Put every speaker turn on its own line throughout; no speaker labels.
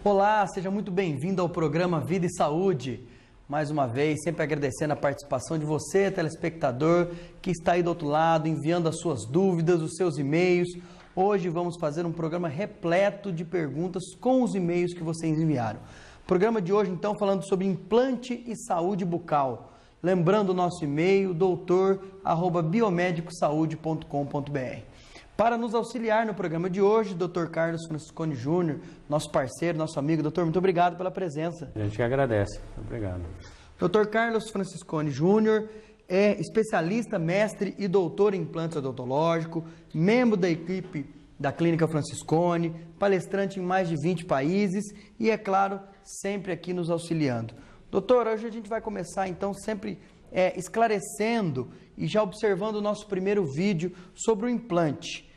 Olá, seja muito bem-vindo ao programa Vida e Saúde. Mais uma vez, sempre agradecendo a participação de você, telespectador, que está aí do outro lado, enviando as suas dúvidas, os seus e-mails. Hoje vamos fazer um programa repleto de perguntas com os e-mails que vocês enviaram. O programa de hoje, então, falando sobre implante e saúde bucal. Lembrando o nosso e-mail, doutor@biomedicosaude.com.br. Para nos auxiliar no programa de hoje, Dr. Carlos Franciscone Júnior, nosso parceiro, nosso amigo. Doutor, muito obrigado pela presença.
A gente que agradece. Obrigado.
Dr. Carlos Franciscone Júnior é especialista, mestre e doutor em implante odontológico, membro da equipe da Clínica Franciscone, palestrante em mais de 20 países e, é claro, sempre aqui nos auxiliando. Doutor, hoje a gente vai começar, então, sempre esclarecendo e já observando o nosso primeiro vídeo sobre o implante.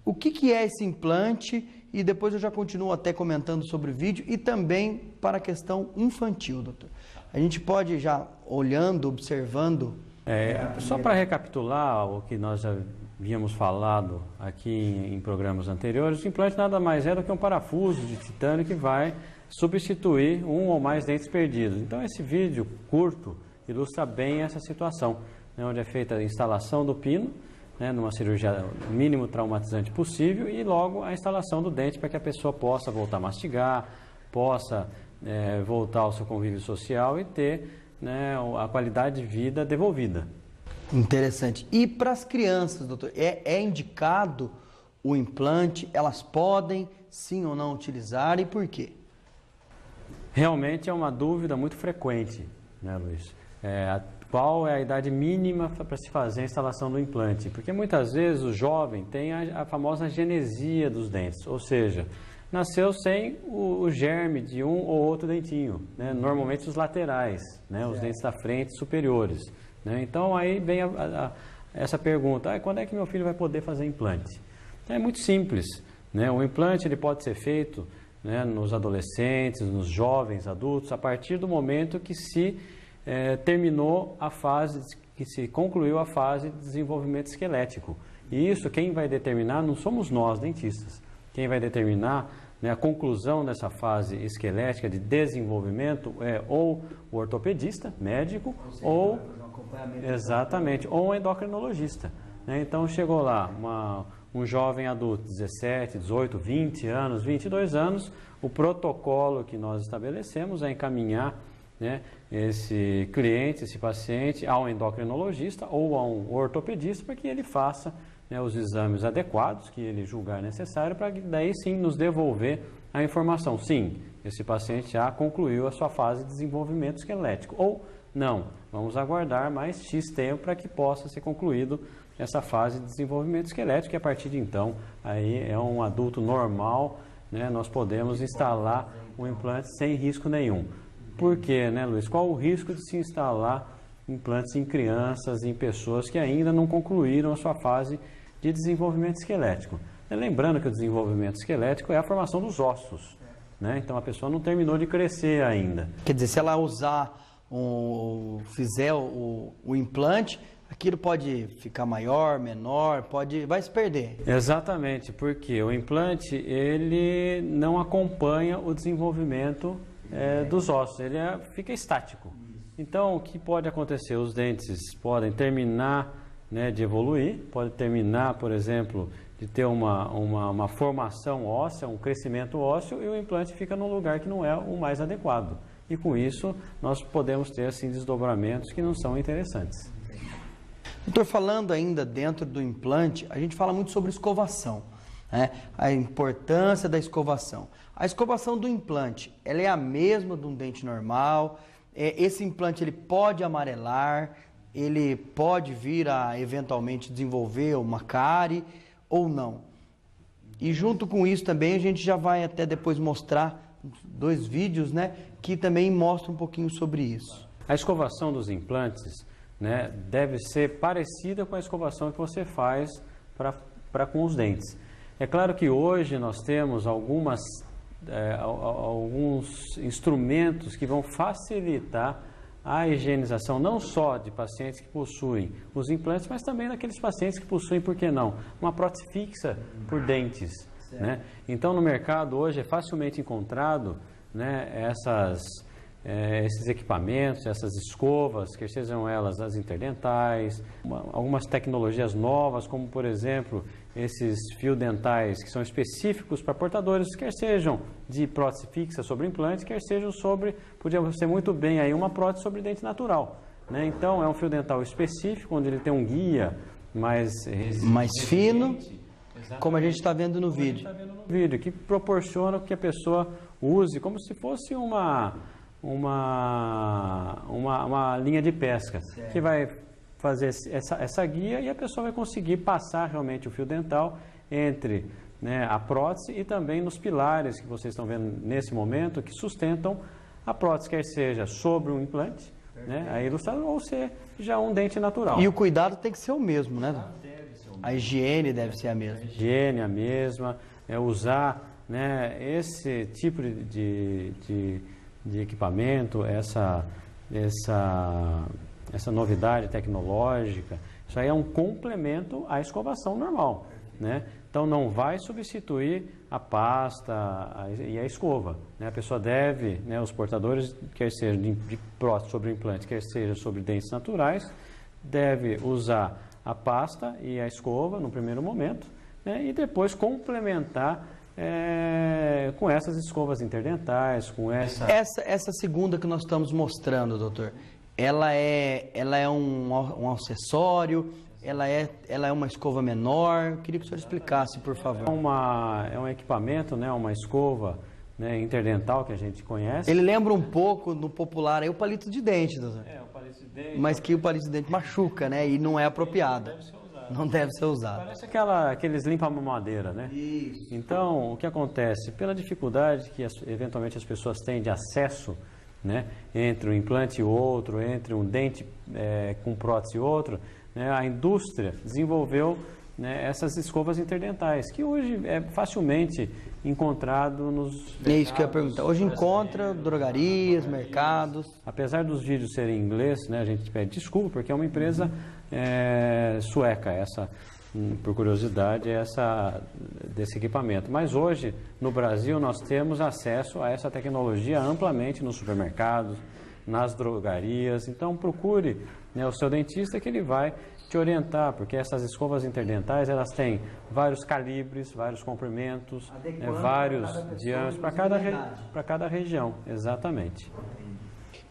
O que é esse implante? E depois eu já continuo até comentando sobre o vídeo e também para a questão infantil, doutor. A gente pode já olhando, observando...
Só para recapitular o que nós já havíamos falado aqui em programas anteriores, o implante nada mais é do que um parafuso de titânio que vai substituir um ou mais dentes perdidos. Então esse vídeo curto ilustra bem essa situação, né, onde é feita a instalação do pino, né, numa cirurgia mínimo traumatizante possível, e logo a instalação do dente para que a pessoa possa voltar a mastigar, possa voltar ao seu convívio social e ter, né, a qualidade de vida devolvida.
Interessante. E para as crianças, doutor, é indicado o implante? Elas podem sim ou não utilizar e por quê?
Realmente é uma dúvida muito frequente, né, Luiz? Qual é a idade mínima para se fazer a instalação do implante? Porque muitas vezes o jovem tem a famosa genesia dos dentes, ou seja, nasceu sem o germe de um ou outro dentinho, né? Normalmente os laterais, né? Os dentes da frente superiores, né? Então aí vem essa pergunta, quando é que meu filho vai poder fazer implante? É muito simples, né? O implante ele pode ser feito, né, nos adolescentes, nos jovens adultos, a partir do momento que se terminou a fase, que se concluiu a fase de desenvolvimento esquelético. E isso quem vai determinar não somos nós, dentistas. Quem vai determinar, né, a conclusão dessa fase esquelética de desenvolvimento é ou o ortopedista, médico, ou exatamente, ou um endocrinologista. Né? Então chegou lá um jovem adulto, 17, 18, 20 anos, 22 anos, o protocolo que nós estabelecemos é encaminhar, né, esse cliente, esse paciente, a um endocrinologista ou a um ortopedista para que ele faça, né, os exames adequados que ele julgar necessário para que daí sim nos devolver a informação. Sim, esse paciente já concluiu a sua fase de desenvolvimento esquelético. Ou não, vamos aguardar mais X tempo para que possa ser concluído essa fase de desenvolvimento esquelético e a partir de então aí é um adulto normal, né, nós podemos instalar o implante sem risco nenhum. Por quê, né, Luiz? Qual o risco de se instalar implantes em crianças, em pessoas que ainda não concluíram a sua fase de desenvolvimento esquelético? Lembrando que o desenvolvimento esquelético é a formação dos ossos, né? Então a pessoa não terminou de crescer ainda.
Quer dizer, se ela fizer o implante, aquilo pode ficar maior, menor, vai se perder.
Exatamente, porque o implante ele não acompanha o desenvolvimento dos ossos, ele fica estático. Então, o que pode acontecer? Os dentes podem terminar, né, de evoluir, pode terminar, por exemplo, de ter uma formação óssea, um crescimento ósseo, e o implante fica num lugar que não é o mais adequado. E com isso, nós podemos ter assim desdobramentos que não são interessantes.
Doutor, falando ainda dentro do implante, a gente fala muito sobre escovação, né? A importância da escovação. A escovação do implante, ela é a mesma de um dente normal? Esse implante ele pode amarelar, ele pode vir a eventualmente desenvolver uma cárie ou não? E junto com isso também a gente já vai até depois mostrar 2 vídeos, né, que também mostram um pouquinho sobre isso.
A escovação dos implantes, né, deve ser parecida com a escovação que você faz para com os dentes. É claro que hoje nós temos alguns instrumentos que vão facilitar a higienização não só de pacientes que possuem os implantes, mas também daqueles pacientes que possuem, por que não, uma prótese fixa por dentes. né? Então, no mercado hoje é facilmente encontrado, né, esses equipamentos, essas escovas, quer sejam elas as interdentais, algumas tecnologias novas, como por exemplo esses fios dentais que são específicos para portadores, quer sejam de prótese fixa sobre implante, quer sejam podia ser muito bem aí uma prótese sobre dente natural, né? Então é um fio dental específico, onde ele tem um guia mais
fino, como a gente está vendo no vídeo.
Que proporciona que a pessoa use como se fosse uma linha de pesca, que vai fazer essa guia e a pessoa vai conseguir passar realmente o fio dental entre, né, a prótese e também nos pilares que vocês estão vendo nesse momento, que sustentam a prótese, quer seja sobre um implante, né, a ilustração, ou seja um dente natural.
E o cuidado tem que ser o mesmo, né? A higiene deve ser a mesma.
A higiene a mesma, usar, né, esse tipo de equipamento, essa novidade tecnológica, isso aí é um complemento à escovação normal, né? Então não vai substituir a pasta e a escova, né? A pessoa deve, né, os portadores, quer seja de prótese sobre implante, quer seja sobre dentes naturais, deve usar a pasta e a escova no primeiro momento, né, e depois complementar com essas escovas interdentais, com
essa segunda que nós estamos mostrando, doutor, ela é um acessório, ela é uma escova menor. Eu queria que o senhor explicasse, por favor.
É um equipamento, né, uma escova, né, interdental que a gente conhece.
Ele lembra um pouco no popular aí o palito de dente, doutor.
O palito de dente.
Mas que o palito de dente machuca, né, e não é apropriado. Não deve ser usado.
Parece aqueles limpa-mamadeira, né?
Isso.
Então, o que acontece? Pela dificuldade que eventualmente as pessoas têm de acesso, né, entre um implante e outro, entre um dente com prótese e outro, né, a indústria desenvolveu, né, essas escovas interdentais, que hoje é facilmente encontrado nos mercados.
É isso que eu ia perguntar. Hoje encontra drogarias, mercados.
Apesar dos vídeos serem em inglês, né, a gente pede desculpa, porque é uma empresa sueca, por curiosidade, desse equipamento. Mas hoje, no Brasil, nós temos acesso a essa tecnologia amplamente nos supermercados, nas drogarias. Então, procure, né, o seu dentista, que ele vai te orientar, porque essas escovas interdentais, elas têm vários calibres, vários comprimentos, vários diâmetros para cada região, exatamente.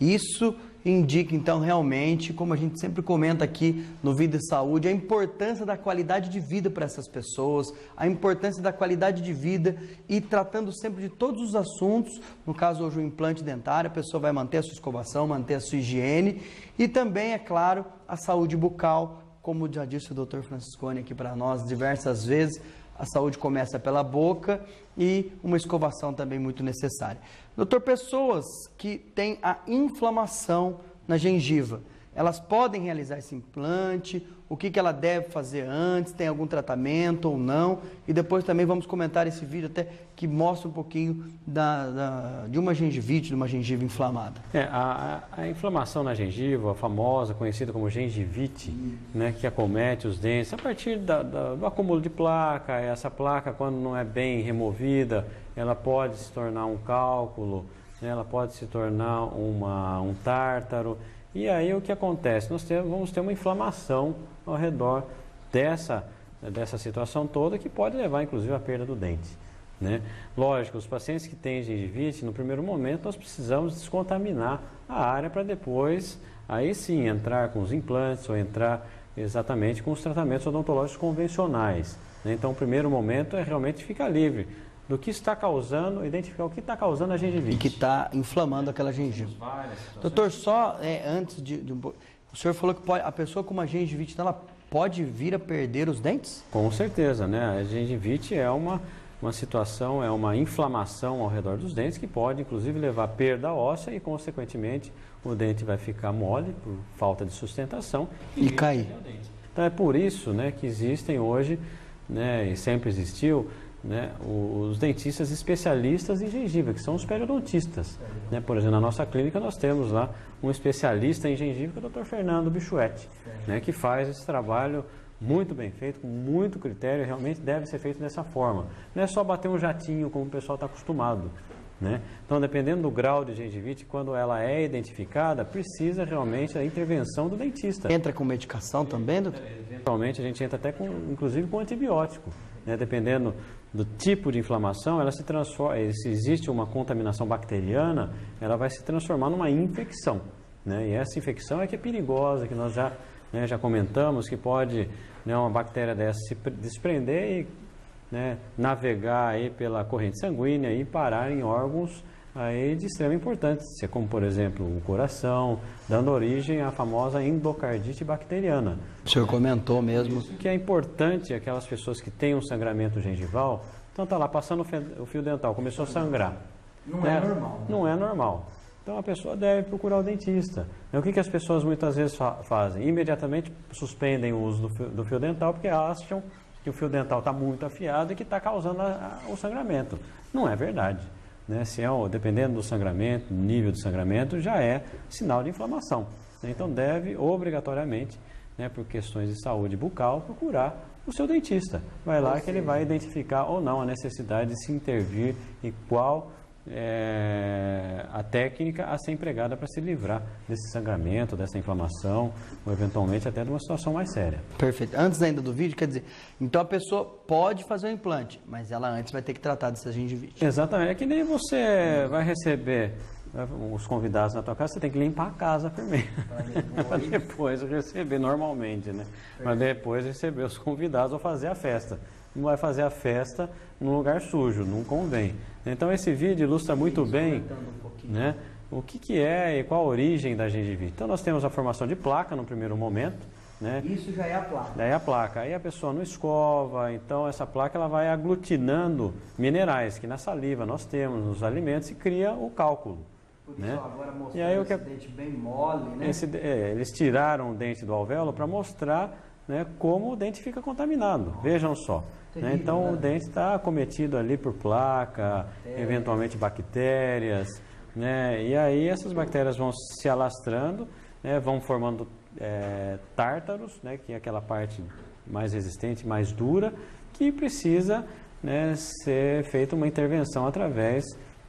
Isso indica, então, realmente, como a gente sempre comenta aqui no Vida e Saúde, a importância da qualidade de vida para essas pessoas, a importância da qualidade de vida e tratando sempre de todos os assuntos. No caso, hoje, o implante dentário, a pessoa vai manter a sua escovação, manter a sua higiene e também, é claro, a saúde bucal, como já disse o Dr. Franciscone aqui para nós diversas vezes. A saúde começa pela boca e uma escovação também muito necessária. Doutor, pessoas que têm a inflamação na gengiva, elas podem realizar esse implante? O que ela deve fazer antes? Tem algum tratamento ou não? E depois também vamos comentar esse vídeo até que mostra um pouquinho de uma gengivite, de uma gengiva inflamada.
A inflamação na gengiva, a famosa, conhecida como gengivite, né, que acomete os dentes, a partir do acúmulo de placa. Essa placa, quando não é bem removida, ela pode se tornar um cálculo, né, ela pode se tornar um tártaro. E aí o que acontece? Nós vamos ter uma inflamação ao redor dessa situação toda, que pode levar inclusive à perda do dente, né? Lógico, os pacientes que têm gengivite, no primeiro momento nós precisamos descontaminar a área para depois, aí sim, entrar com os implantes ou entrar exatamente com os tratamentos odontológicos convencionais, né? Então o primeiro momento é realmente ficar livre do que está causando, identificar o que está causando a gengivite.
E que está inflamando aquela gengiva. Doutor, só antes o senhor falou que a pessoa com uma gengivite, ela pode vir a perder os dentes?
Com certeza, né? A gengivite é uma situação, é uma inflamação ao redor dos dentes que pode, inclusive, levar à perda óssea e, consequentemente, o dente vai ficar mole por falta de sustentação
e cair.
Então, é por isso, né, que existem hoje, né, e sempre existiu, né, os dentistas especialistas em gengiva, que são os periodontistas, né? Por exemplo, na nossa clínica nós temos lá um especialista em gengiva, que é o Dr. Fernando Bichuete, né, que faz esse trabalho muito bem feito, com muito critério, realmente deve ser feito dessa forma. Não é só bater um jatinho como o pessoal está acostumado, né? Então, dependendo do grau de gengivite, quando ela é identificada, precisa realmente da intervenção do dentista.
Entra com medicação também, doutor?
Eventualmente, a gente entra até inclusive com antibiótico, né? Dependendo do tipo de inflamação, ela se transforma, se existe uma contaminação bacteriana, ela vai se transformar numa infecção, né? E essa infecção é que é perigosa, que nós já comentamos, que pode, né, uma bactéria dessa se desprender e, né, navegar aí pela corrente sanguínea e parar em órgãos aí de extrema importância, como, por exemplo, o coração, dando origem à famosa endocardite bacteriana.
O senhor comentou mesmo.
Isso que é importante, aquelas pessoas que têm um sangramento gengival, então está lá passando o fio dental, começou a sangrar.
Não é normal. Né?
Não é normal. Então a pessoa deve procurar o dentista. Então, o que as pessoas muitas vezes fazem? Imediatamente suspendem o uso do fio dental porque acham que o fio dental está muito afiado e que está causando o sangramento. Não é verdade, né? Dependendo do sangramento, do nível de sangramento, já é sinal de inflamação, né? Então deve obrigatoriamente, né, por questões de saúde bucal, procurar o seu dentista. Vai lá que ele vai identificar ou não a necessidade de se intervir e qual a técnica a ser empregada para se livrar desse sangramento, dessa inflamação, ou eventualmente até de uma situação mais séria.
Perfeito. Antes ainda do vídeo, quer dizer, então a pessoa pode fazer o implante, mas ela antes vai ter que tratar dessa gengivite.
Exatamente. É que nem você vai receber os convidados na tua casa, você tem que limpar a casa primeiro, para depois receber normalmente, né? Mas depois receber os convidados ou fazer a festa. Não vai fazer a festa num lugar sujo, não convém. Então esse vídeo ilustra muito bem, né, o que é e qual a origem da gengivite. Então nós temos a formação de placa no primeiro momento, né?
Isso já é a placa.
Daí a placa. Aí a pessoa não escova, então essa placa ela vai aglutinando minerais que na saliva nós temos, nos alimentos, e cria o cálculo. Né?
Agora mostrando
e aí,
esse dente bem mole, né?
Eles tiraram o dente do alvéolo para mostrar, né, como o dente fica contaminado. Vejam só. Terrível, né? Então, né? O dente está acometido ali por placa, eventualmente bactérias, né? E aí essas bactérias vão se alastrando, né, vão formando tártaros, né, que é aquela parte mais resistente, mais dura, que precisa, né, ser feita uma intervenção através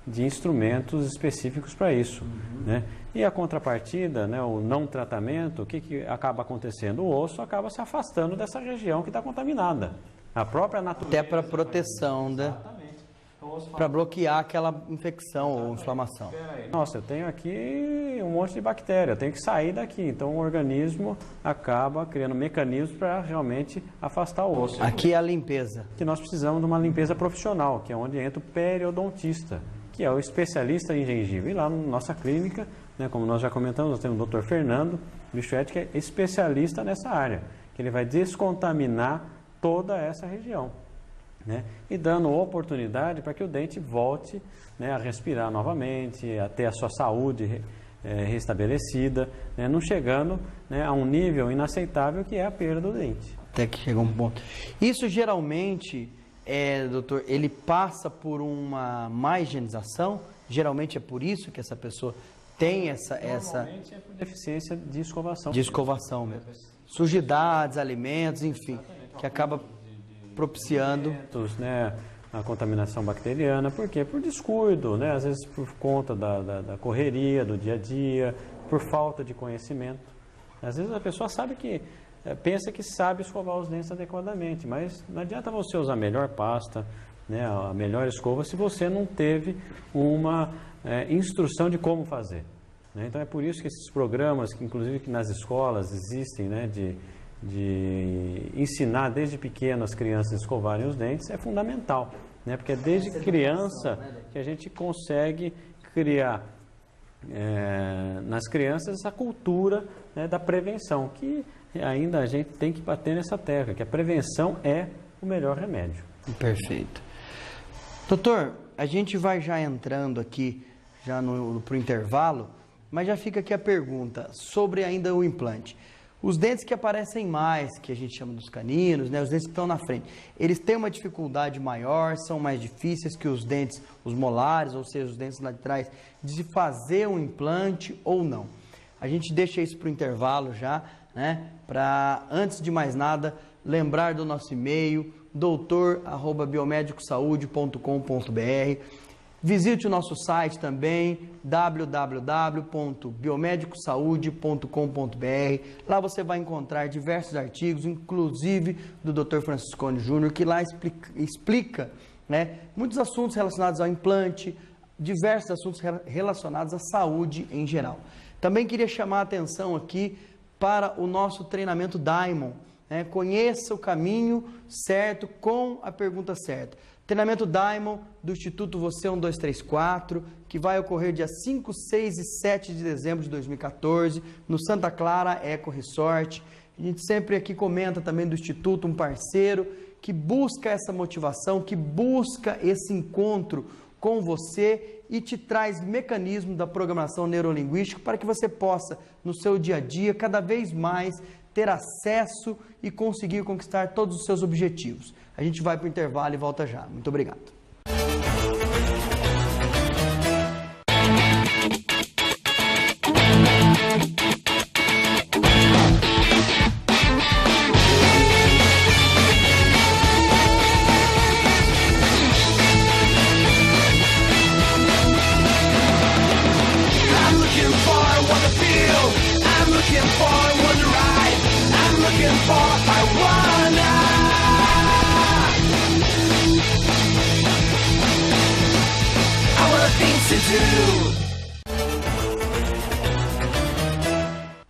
de instrumentos específicos para isso, né? E a contrapartida, né, o não tratamento, o que acaba acontecendo? O osso acaba se afastando dessa região que está contaminada. A própria natureza...
Até para proteção, né? Para bloquear aquela infecção ou inflamação.
Nossa, eu tenho aqui um monte de bactéria, eu tenho que sair daqui. Então o organismo acaba criando mecanismos para realmente afastar o osso.
Aqui é a limpeza.
Que nós precisamos de uma limpeza profissional, que é onde entra o periodontista, que é o especialista em gengiva. E lá na nossa clínica, né, como nós já comentamos, nós temos o Dr. Fernando Bichuete, que é especialista nessa área, que ele vai descontaminar toda essa região, né, e dando oportunidade para que o dente volte, né, a respirar novamente, a ter a sua saúde restabelecida, né, não chegando, né, a um nível inaceitável que é a perda do dente.
Até que chega um ponto. Isso geralmente... doutor, ele passa por uma má higienização? Geralmente é por isso que essa pessoa tem
Normalmente é por deficiência de escovação.
De escovação mesmo. Sujidades, alimentos, enfim, que acaba propiciando...
Né, a contaminação bacteriana. Por quê? Por descuido, né? Às vezes por conta da correria, do dia a dia, por falta de conhecimento. Às vezes a pessoa pensa que sabe escovar os dentes adequadamente, mas não adianta você usar a melhor pasta, né, a melhor escova, se você não teve uma instrução de como fazer, né? Então é por isso que esses programas, que inclusive que nas escolas existem, né, de ensinar desde pequeno as crianças a escovarem os dentes, é fundamental, né? Porque é desde criança que a gente consegue criar nas crianças essa cultura, né, da prevenção, que ainda a gente tem que bater nessa tecla, que a prevenção é o melhor remédio.
Perfeito. Doutor, a gente vai já entrando aqui, já pro intervalo, mas já fica aqui a pergunta sobre ainda o implante. Os dentes que aparecem mais, que a gente chama dos caninos, né, os dentes que estão na frente, eles têm uma dificuldade maior, são mais difíceis que os dentes, os molares, ou seja, os dentes lá de trás, de se fazer um implante ou não? A gente deixa isso para o intervalo já, né, para, antes de mais nada, lembrar do nosso e-mail, doutor@biomedicosaude.com.br. Visite o nosso site também, www.biomedicosaude.com.br. Lá você vai encontrar diversos artigos, inclusive do Dr. Franciscone Júnior, que lá explica, né, muitos assuntos relacionados ao implante, diversos assuntos relacionados à saúde em geral. Também queria chamar a atenção aqui para o nosso treinamento Diamond. Conheça o caminho certo com a pergunta certa. Treinamento Diamond do Instituto Você 1234, que vai ocorrer dia 5, 6 e 7 de dezembro de 2014, no Santa Clara Eco Resort. A gente sempre aqui comenta também do Instituto, um parceiro que busca essa motivação, que busca esse encontro com você e te traz mecanismo da programação neurolinguística para que você possa, no seu dia a dia, cada vez mais ter acesso e conseguir conquistar todos os seus objetivos. A gente vai para o intervalo e volta já. Muito obrigado.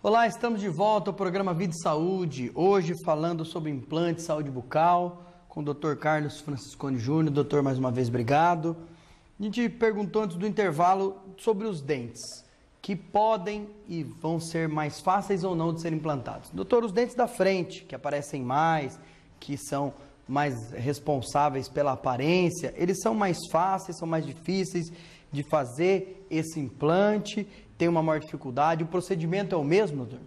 Olá, estamos de volta ao programa Vida e Saúde, hoje falando sobre implante, saúde bucal, com o Dr. Carlos Franciscone Júnior. Doutor, mais uma vez, obrigado. A gente perguntou antes do intervalo sobre os dentes, que podem e vão ser mais fáceis ou não de serem implantados. Doutor, os dentes da frente, que aparecem mais, que são mais responsáveis pela aparência, eles são mais fáceis, são mais difíceis de fazer esse implante? Tem uma maior dificuldade? O procedimento é o mesmo, doutor?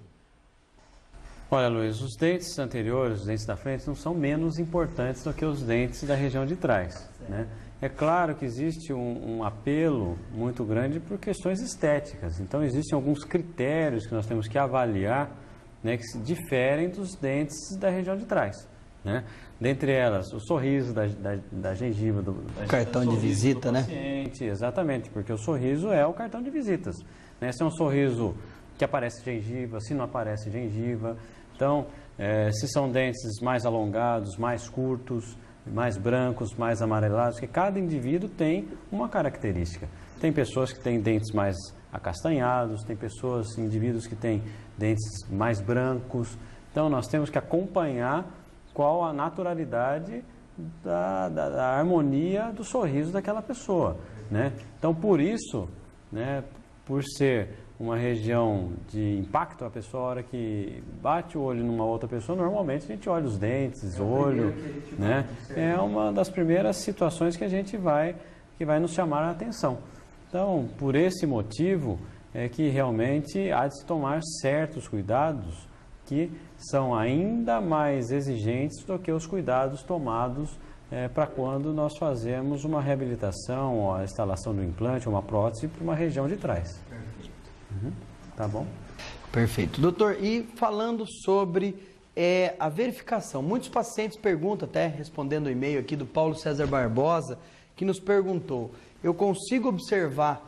Olha, Luiz, os dentes anteriores, os dentes da frente, não são menos importantes do que os dentes da região de trás, né? É claro que existe um apelo muito grande por questões estéticas. Então, existem alguns critérios que nós temos que avaliar, né, que se diferem dos dentes da região de trás, né? Dentre elas, o sorriso da gengiva,
cartão de visita, né?
Exatamente, porque o sorriso é o cartão de visitas, né? Se é um sorriso que aparece gengiva, se não aparece gengiva. Então, se são dentes mais alongados, mais curtos, mais brancos, mais amarelados, que cada indivíduo tem uma característica. Tem pessoas que têm dentes mais acastanhados, tem pessoas, indivíduos que têm dentes mais brancos. Então, nós temos que acompanhar qual a naturalidade da harmonia do sorriso daquela pessoa, né? Então, por isso, né, por ser uma região de impacto, a pessoa, a hora que bate o olho numa outra pessoa, normalmente a gente olha os dentes, olho, né? É uma das primeiras situações que a gente que vai nos chamar a atenção. Então, por esse motivo, é que realmente há de se tomar certos cuidados que são ainda mais exigentes do que os cuidados tomados para quando nós fazemos uma reabilitação, ou a instalação do implante, uma prótese para uma região de trás. Tá bom?
Perfeito. Doutor, e falando sobre a verificação, muitos pacientes perguntam, até respondendo o e-mail aqui do Paulo César Barbosa, que nos perguntou: eu consigo observar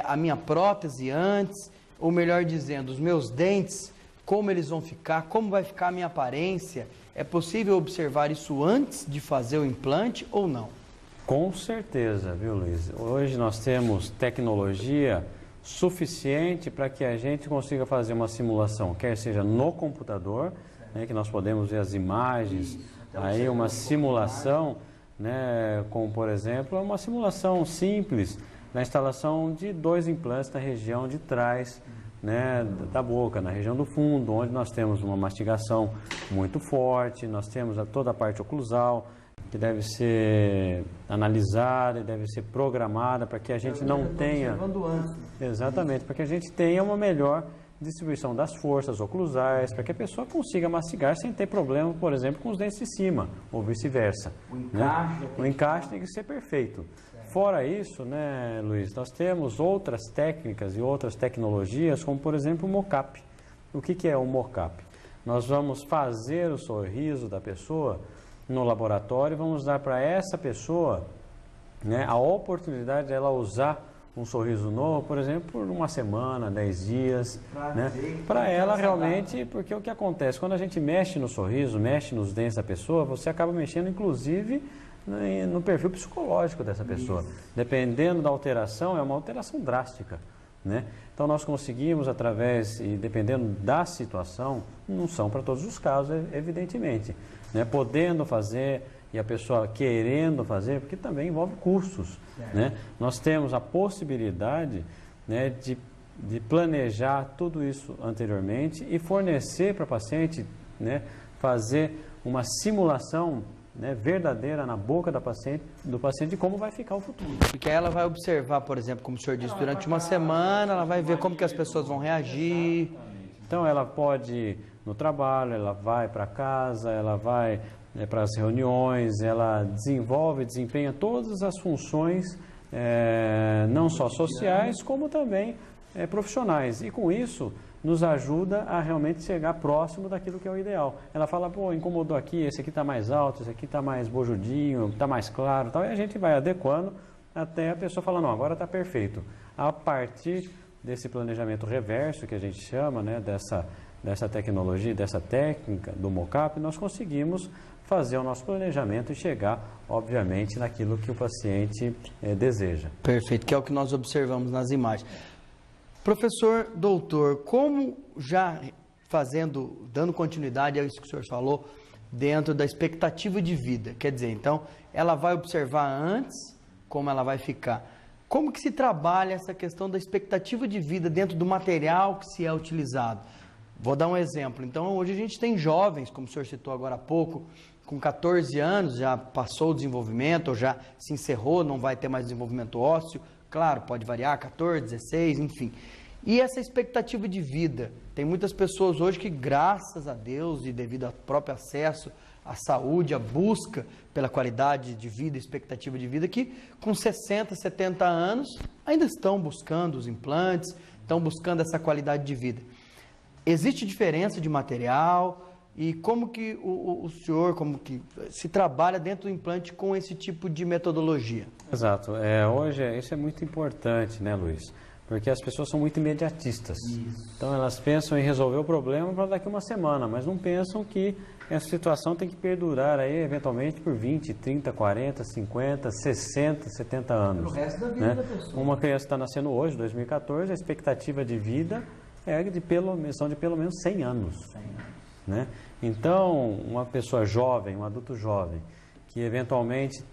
a minha prótese antes, ou melhor dizendo, os meus dentes, como eles vão ficar, como vai ficar a minha aparência? É possível observar isso antes de fazer o implante ou não?
Com certeza, viu, Luiz? Hoje nós temos tecnologia suficiente para que a gente consiga fazer uma simulação, quer seja no computador, né, que nós podemos ver as imagens, aí uma simulação, né, como por exemplo, uma simulação simples na instalação de 2 implantes na região de trás, né, da boca, na região do fundo, onde nós temos uma mastigação muito forte, nós temos toda a parte oclusal, que deve ser analisada e deve ser programada para que a gente não tenha... Exatamente, para que a gente tenha uma melhor distribuição das forças oclusais, para que a pessoa consiga mastigar sem ter problema, por exemplo, com os dentes de cima, ou vice-versa. O encaixe tem que ser perfeito. Fora isso, né, Luiz, nós temos outras técnicas e outras tecnologias, como por exemplo o mocap. O que é o mocap? Nós vamos fazer o sorriso da pessoa no laboratório e vamos dar para essa pessoa, né, a oportunidade de ela usar um sorriso novo, por exemplo, por uma semana, 10 dias, né? Para ela realmente, porque o que acontece, quando a gente mexe no sorriso, mexe nos dentes da pessoa, você acaba mexendo inclusive no perfil psicológico dessa pessoa. Isso. Dependendo da alteração, é uma alteração drástica, né? Então nós conseguimos através, e dependendo da situação, não são para todos os casos, evidentemente, né? Podendo fazer e a pessoa querendo fazer, porque também envolve custos, né? Nós temos a possibilidade, né, de planejar tudo isso anteriormente e fornecer para o paciente, né, fazer uma simulação, né, verdadeira na boca do paciente de como vai ficar o futuro.
Porque aí ela vai observar, por exemplo, como o senhor disse, durante uma semana, ela vai ver como que as pessoas vão reagir.
Então ela pode ir no trabalho, ela vai para casa, ela vai para as reuniões, ela desenvolve, desempenha todas as funções, não só sociais, como também profissionais. E com isso, nos ajuda a realmente chegar próximo daquilo que é o ideal. Ela fala, pô, incomodou aqui, esse aqui está mais alto, esse aqui está mais bojudinho, está mais claro, tal, e a gente vai adequando até a pessoa falar, não, agora está perfeito. A partir desse planejamento reverso, que a gente chama, né, dessa tecnologia, dessa técnica do mocap, nós conseguimos fazer o nosso planejamento e chegar, obviamente, naquilo que o paciente deseja.
Perfeito, que é o que nós observamos nas imagens. Professor, doutor, como já dando continuidade a isso que o senhor falou, dentro da expectativa de vida, quer dizer, então, ela vai observar antes como ela vai ficar. Como que se trabalha essa questão da expectativa de vida dentro do material que se é utilizado? Vou dar um exemplo. Então, hoje a gente tem jovens, como o senhor citou agora há pouco, com 14 anos, já passou o desenvolvimento, ou já se encerrou, não vai ter mais desenvolvimento ósseo. Claro, pode variar, 14, 16, enfim. E essa expectativa de vida? Tem muitas pessoas hoje que, graças a Deus, e devido ao próprio acesso à saúde, à busca pela qualidade de vida, expectativa de vida, que com 60, 70 anos ainda estão buscando os implantes, estão buscando essa qualidade de vida. Existe diferença de material? E como que o senhor, como que se trabalha dentro do implante com esse tipo de metodologia?
Exato. Hoje isso é muito importante, né, Luiz? Porque as pessoas são muito imediatistas. Isso. Então elas pensam em resolver o problema para daqui uma semana, mas não pensam que essa situação tem que perdurar aí, eventualmente, por 20, 30, 40, 50, 60, 70 anos. Pelo resto da vida, né, da pessoa. Uma criança está nascendo hoje, 2014, a expectativa de vida são de pelo menos 100 anos. 100 anos. Né? Então, uma pessoa jovem, um adulto jovem, que eventualmente,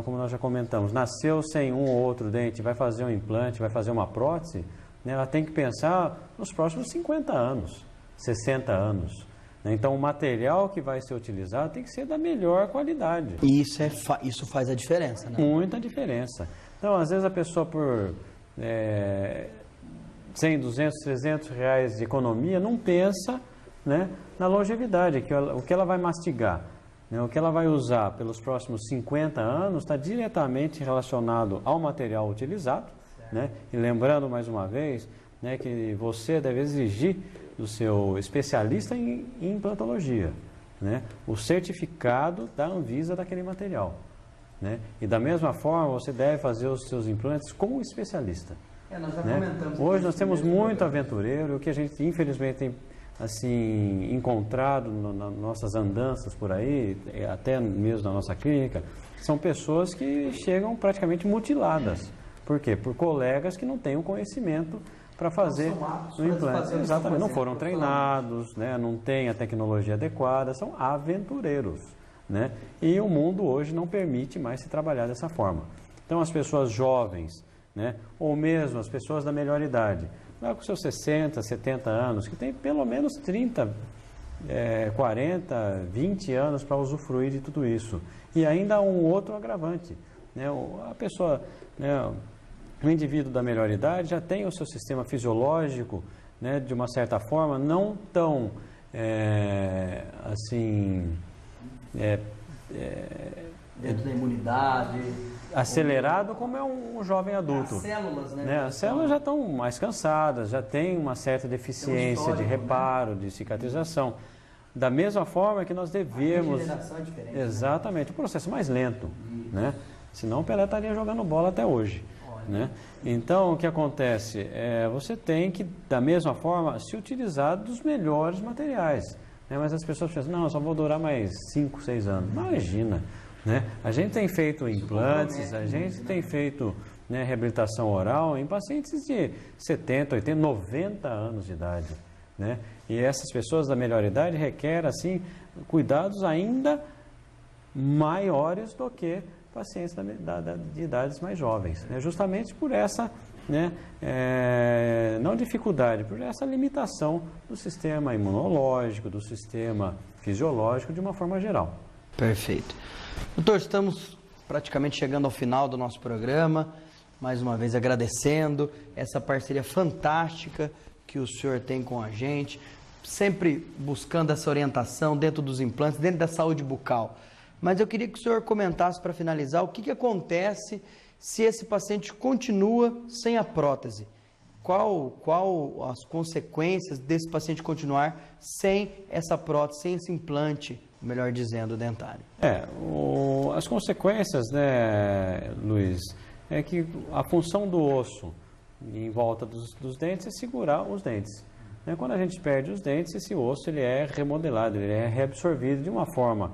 como nós já comentamos, nasceu sem um ou outro dente, vai fazer um implante, vai fazer uma prótese, né? Ela tem que pensar nos próximos 50 anos, 60 anos. Né? Então, o material que vai ser utilizado tem que ser da melhor qualidade.
E isso faz a diferença, né?
Muita diferença. Então, às vezes a pessoa por 100, 200, 300 reais de economia não pensa, né, na longevidade, o que ela vai mastigar, né, o que ela vai usar pelos próximos 50 anos está diretamente relacionado ao material utilizado, né, e lembrando mais uma vez, né, que você deve exigir do seu especialista em implantologia, né, o certificado da Anvisa daquele material, né, e da mesma forma você deve fazer os seus implantes com o especialista.
Nós já
né?
comentamos.
Hoje nós temos muito aventureiro, o que a gente infelizmente tem assim, encontrado nas nossas andanças por aí, até mesmo na nossa clínica, são pessoas que chegam praticamente mutiladas. Por quê? Por colegas que não têm o conhecimento para fazer o implante. Exatamente, não foram treinados, né? Não têm a tecnologia adequada, são aventureiros. Né? E o mundo hoje não permite mais se trabalhar dessa forma. Então as pessoas jovens, né? Ou mesmo as pessoas da melhor idade, lá com seus 60, 70 anos, que tem pelo menos 30, 40, 20 anos para usufruir de tudo isso. E ainda um outro agravante, né? A pessoa, né, o indivíduo da melhor idade já tem o seu sistema fisiológico, né, de uma certa forma, não tão,
dentro da imunidade...
acelerado como é um jovem adulto.
As células, né?
As células já estão mais cansadas, já tem uma certa deficiência de reparo, de cicatrização. Da mesma forma que nós devemos...
A regeneração é diferente.
Exatamente, o processo mais lento, né? Senão o Pelé estaria jogando bola até hoje, né? Então, o que acontece? Você tem que, da mesma forma, se utilizar dos melhores materiais, né? Mas as pessoas pensam, não, eu só vou durar mais 5, 6 anos. Imagina, né? A gente tem feito implantes, a gente tem feito, né, reabilitação oral em pacientes de 70, 80, 90 anos de idade, né? E essas pessoas da melhor idade requerem, assim, cuidados ainda maiores do que pacientes de idades mais jovens, né? Justamente por essa, né, não dificuldade, por essa limitação do sistema imunológico, do sistema fisiológico de uma forma geral.
Perfeito. Doutor, estamos praticamente chegando ao final do nosso programa, mais uma vez agradecendo essa parceria fantástica que o senhor tem com a gente, sempre buscando essa orientação dentro dos implantes, dentro da saúde bucal. Mas eu queria que o senhor comentasse, para finalizar, o que acontece se esse paciente continua sem a prótese. Qual as consequências desse paciente continuar sem essa prótese, sem esse implante, melhor dizendo, dentário?
As consequências, né, Luiz, é que a função do osso em volta dos dentes é segurar os dentes. Quando a gente perde os dentes, esse osso ele é remodelado, ele é reabsorvido de uma forma,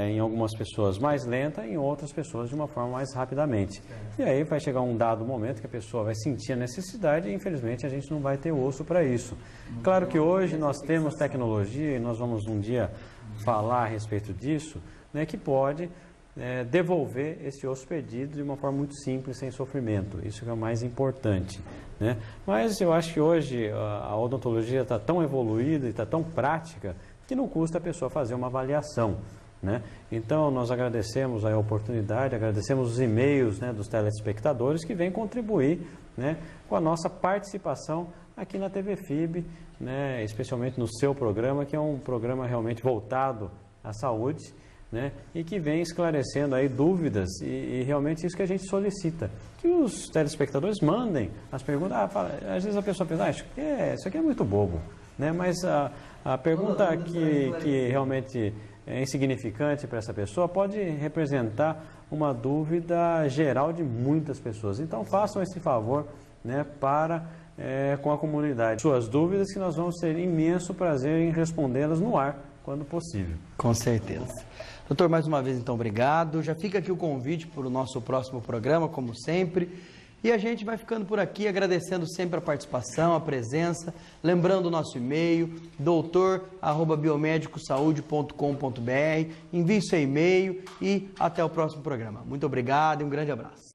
em algumas pessoas mais lenta, em outras pessoas de uma forma mais rapidamente. E aí vai chegar um dado momento que a pessoa vai sentir a necessidade e infelizmente a gente não vai ter osso para isso. Claro que hoje nós temos tecnologia e nós vamos um dia falar a respeito disso, né, que pode devolver esse osso perdido de uma forma muito simples, sem sofrimento. Isso que é o mais importante, né? Mas eu acho que hoje a odontologia está tão evoluída e está tão prática que não custa a pessoa fazer uma avaliação, né? Então, nós agradecemos a oportunidade, agradecemos os e-mails, né, dos telespectadores que vêm contribuir, né, com a nossa participação aqui na TV FIB, né, especialmente no seu programa, que é um programa realmente voltado à saúde, né, e que vem esclarecendo aí dúvidas e realmente isso que a gente solicita, que os telespectadores mandem as perguntas. Às vezes a pessoa pensa, isso aqui é muito bobo, né, mas a pergunta que realmente é insignificante para essa pessoa pode representar uma dúvida geral de muitas pessoas. Então façam esse favor, né, com a comunidade. Suas dúvidas, que nós vamos ter imenso prazer em respondê-las no ar, quando possível.
Com certeza. Doutor, mais uma vez, então, obrigado. Já fica aqui o convite para o nosso próximo programa, como sempre. E a gente vai ficando por aqui, agradecendo sempre a participação, a presença. Lembrando o nosso e-mail, doutor@biomedicosaude.com.br. Envie seu e-mail e até o próximo programa. Muito obrigado e um grande abraço.